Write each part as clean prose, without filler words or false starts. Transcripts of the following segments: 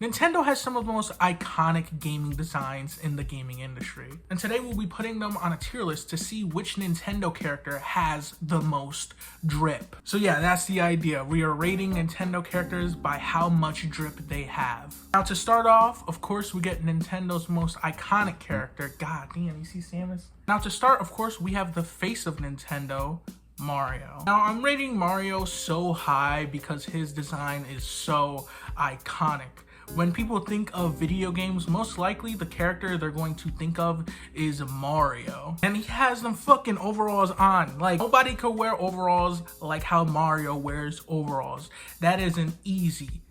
Nintendo has some of the most iconic gaming designs in the gaming industry, and today we'll be putting them on a tier list to see which Nintendo character has the most drip. So yeah, that's the idea. We are rating Nintendo characters by how much drip they have. Now to start off, of course, we get Nintendo's most iconic character. God damn, you see Samus? Now to start, of course, we have the face of Nintendo, Mario. Now I'm rating Mario so high because his design is so iconic. When people think of video games, most likely the character they're going to think of is Mario. And he has them fucking overalls on. Like, nobody could wear overalls like how Mario wears overalls. That is an easy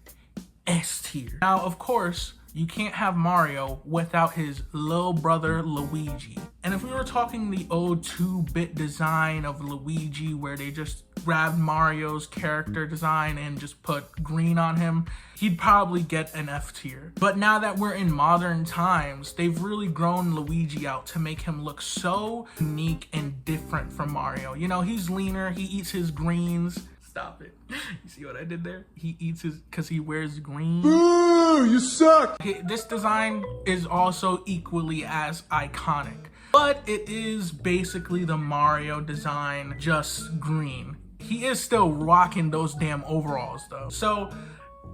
S tier. Now, of course, you can't have Mario without his little brother Luigi. And if we were talking the old 2-bit design of Luigi where they just grabbed Mario's character design and just put green on him, he'd probably get an F tier. But now that we're in modern times, they've really grown Luigi out to make him look so unique and different from Mario. You know, he's leaner, he eats his greens. Stop it. You see what I did there? He eats his, because he wears green. Ooh, you suck! This design is also equally as iconic, but it is basically the Mario design, just green. He is still rocking those damn overalls though. So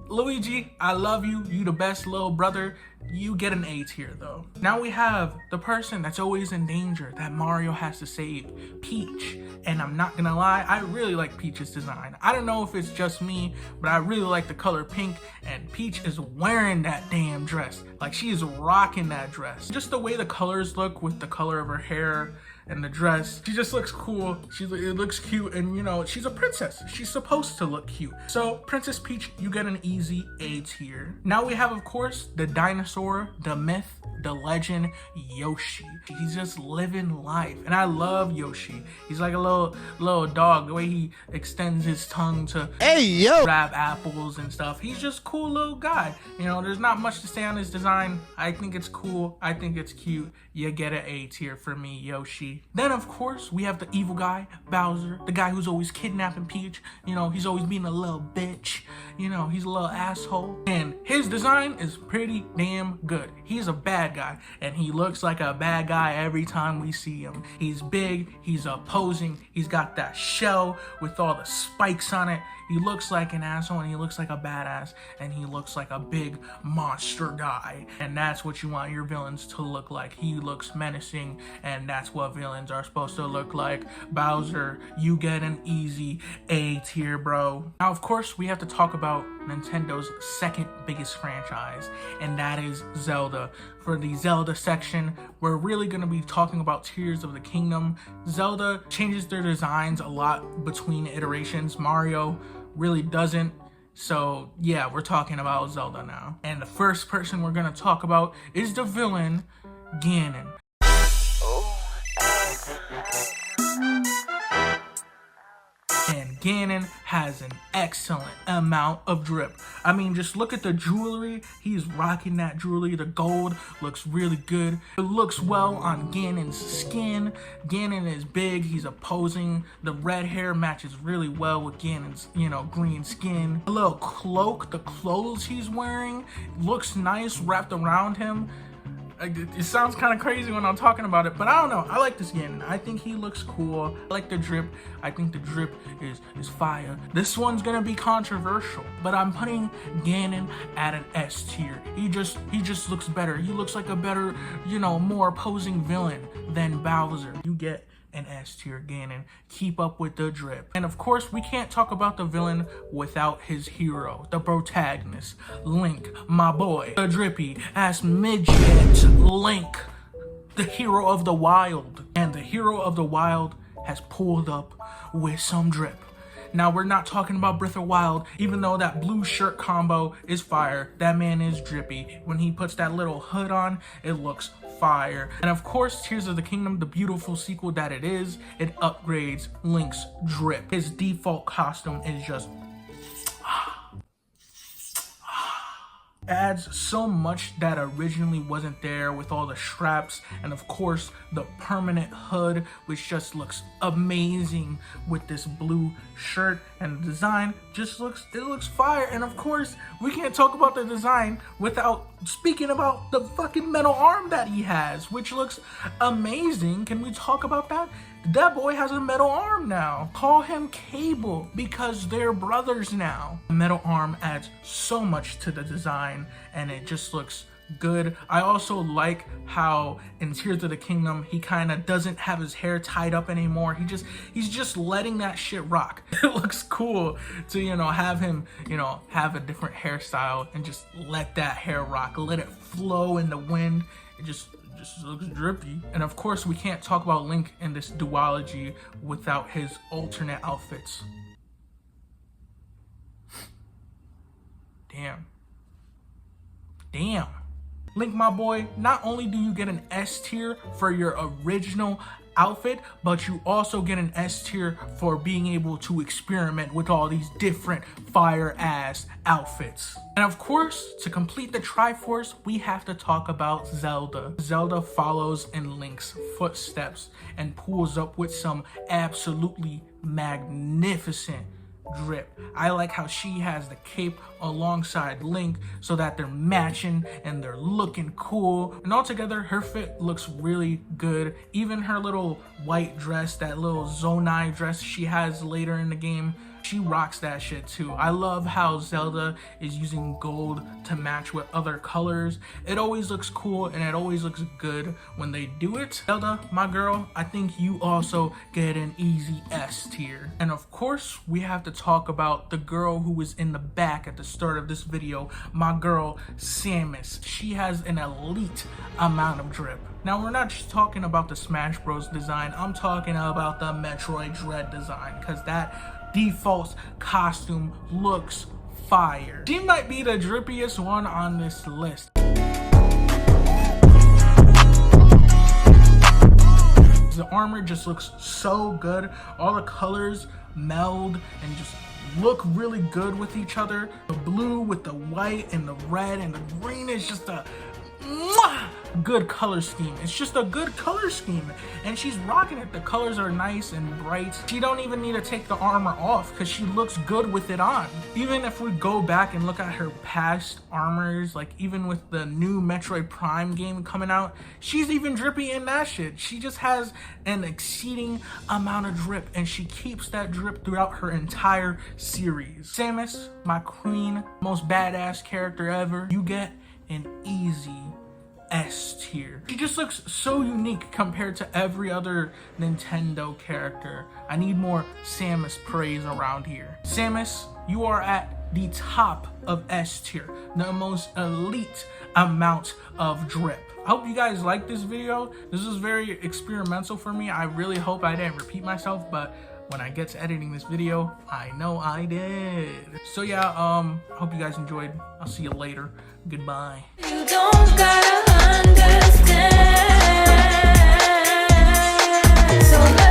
Luigi, I love you. You the best little brother. You get an A tier though. Now we have the person that's always in danger that Mario has to save, Peach. And I'm not gonna lie, I really like Peach's design. I don't know if it's just me, but I really like the color pink, and Peach is wearing that damn dress. Like, she is rocking that dress. Just the way the colors look with the color of her hair and the dress, she just looks cool. It looks cute, and you know, she's a princess. She's supposed to look cute. So Princess Peach, you get an easy A tier. Now we have, of course, the dinosaur, the myth, the legend, Yoshi. He's just living life, and I love Yoshi. He's like a little dog. The way he extends his tongue to grab apples and stuff. He's just a cool little guy. You know, there's not much to say on his design. I think it's cool. I think it's cute. You get an A tier for me, Yoshi. Then, of course, we have the evil guy, Bowser, the guy who's always kidnapping Peach. You know, he's always being a little bitch. You know, he's a little asshole. And his design is pretty damn good. He's a bad guy, and he looks like a bad guy every time we see him. He's big, he's opposing, he's got that shell with all the spikes on it. He looks like an asshole, and he looks like a badass, and he looks like a big monster guy. And that's what you want your villains to look like. He looks menacing, and that's what villains are supposed to look like. Bowser, you get an easy A tier, bro. Now, of course, we have to talk about Nintendo's second biggest franchise, and that is Zelda. For the Zelda section, we're really going to be talking about Tears of the Kingdom. Zelda changes their designs a lot between iterations. Mario really doesn't. So yeah, we're talking about Zelda now. And the first person we're going to talk about is the villain, Ganon. And Ganon has an excellent amount of drip. I mean, just look at the jewelry. He's rocking that jewelry. The gold looks really good. It looks well on Ganon's skin. Ganon is big. He's opposing. The red hair matches really well with Ganon's, you know, green skin. A little cloak, the clothes he's wearing looks nice wrapped around him. It sounds kind of crazy when I'm talking about it, but I don't know. I like this Ganon. I think he looks cool. I like the drip. I think the drip is fire. This one's gonna be controversial, but I'm putting Ganon at an S tier. He just looks better. He looks like a better, you know, more opposing villain than Bowser. You get an S tier, Ganon. Keep up with the drip. And of course, we can't talk about the villain without his hero, the protagonist, Link, my boy, the drippy ass midget Link, the hero of the wild. And the hero of the wild has pulled up with some drip. Now, we're not talking about Breath of the Wild, even though that blue shirt combo is fire. That man is drippy. When he puts that little hood on, it looks fire. And of course, Tears of the Kingdom, the beautiful sequel that it is, it upgrades Link's drip. His default costume is just adds so much that originally wasn't there, with all the straps, and of course the permanent hood, which just looks amazing with this blue shirt. and the design just looks fire. And of course, we can't talk about the design without speaking about the fucking metal arm that he has, which looks amazing. Can we talk about that? That boy has a metal arm now. Call him Cable because they're brothers now. The metal arm adds so much to the design and it just looks good. I also like how in Tears of the Kingdom he kind of doesn't have his hair tied up anymore. He's just letting that shit rock. It looks cool to, you know, have him, you know, have a different hairstyle and just let that hair rock, let it flow in the wind. It just looks drippy. And of course we can't talk about Link in this duology without his alternate outfits. Damn. Link, my boy, not only do you get an S tier for your original outfit, but you also get an S tier for being able to experiment with all these different fire ass outfits. And of course, to complete the Triforce, we have to talk about Zelda. Zelda follows in Link's footsteps and pulls up with some absolutely magnificent drip. I like how she has the cape alongside Link so that they're matching and they're looking cool, and altogether her fit looks really good. Even her little white dress, that little Zonai dress she has later in the game, she rocks that shit too. I love how Zelda is using gold to match with other colors. It always looks cool and it always looks good when they do it. Zelda, my girl, I think you also get an easy S tier. And of course, we have to talk about the girl who was in the back at the start of this video, my girl Samus. She has an elite amount of drip. Now, we're not just talking about the Smash Bros design, I'm talking about the Metroid Dread design, because that default costume looks fire. She might be the drippiest one on this list. The armor just looks so good. All the colors meld and just look really good with each other. The blue with the white and the red and the green is just a good color scheme. It's just a good color scheme and she's rocking it. The colors are nice and bright. She don't even need to take the armor off because she looks good with it on. Even if we go back and look at her past armors, like even with the new Metroid Prime game coming out, she's even drippy in that shit. She just has an exceeding amount of drip and she keeps that drip throughout her entire series. Samus, my queen, most badass character ever, you get an easy S tier. She just looks so unique compared to every other Nintendo character. I need more Samus praise around here. Samus, you are at the top of S tier, the most elite amount of drip. I hope you guys like this video. This was very experimental for me. I really hope I didn't repeat myself, but when I get to editing this video, I know I did. So yeah, hope you guys enjoyed. I'll see you later. Goodbye. You don't gotta understand. So